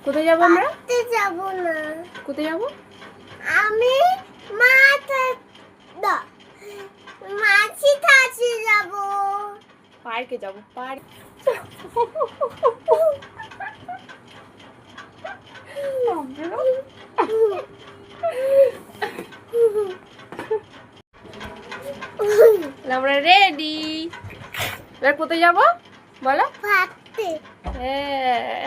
কোথায় যাবো আমরা? যাব না। কোথায় যাবো? আমি মাছি কাছে যাব। পার্কে যাবো। পার্ক। আমরা রেডি। এবার কোথায় যাবো বলো? পার্কে। হ্যাঁ।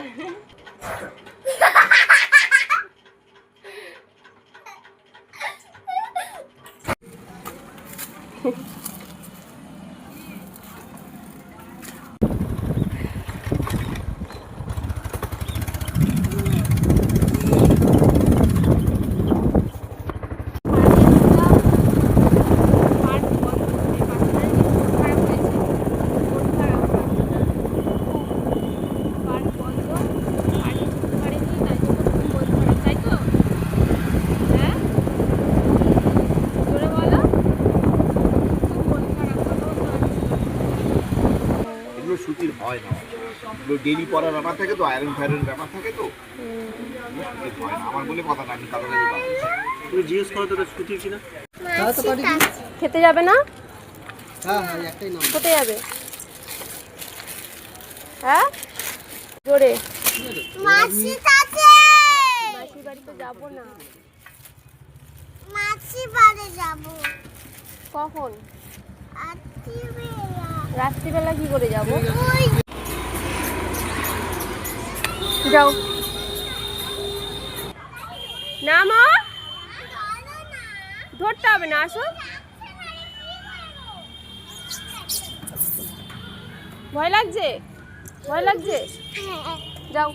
সুতির হয় না, ডেইলি পরার ব্যাপার থাকে তো, আয়রন ফায়রন ব্যাপার থাকে তো, আমার বলে কথা না, আমি কারো কাছে তুমি জিজ্ঞেস করো তো সুতির কিনা। খেতে যাবে না? হ্যাঁ হ্যাঁ, একটাই নাম। কোথায় যাবে? হ্যাঁ জোরে। মাছি কাছে। মাসির বাড়িতে যাবো না। মাছি বাড়ি যাব। কখন? রাত্রিবেলা। রাত্রিবেলা কি করে যাবো? ওই যাও। নামো। ধরতে হবে না, আসো। ভয় লাগছে? ভয় লাগছে? যাও।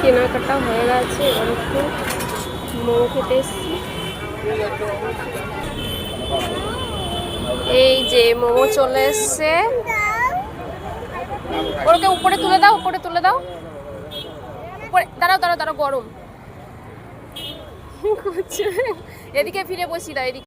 কেনাকাটা হয়ে গেছে, এবার একটু মোমো খেতে এসছি। এই যে মোমো চলে এসছে। ওকে উপরে তুলে দাও, উপরে তুলে দাও। উপরে দাঁড়াও দাঁড়াও দাঁড়াও, গরম। এদিকে ফিরে বসি দাও, এদিকে।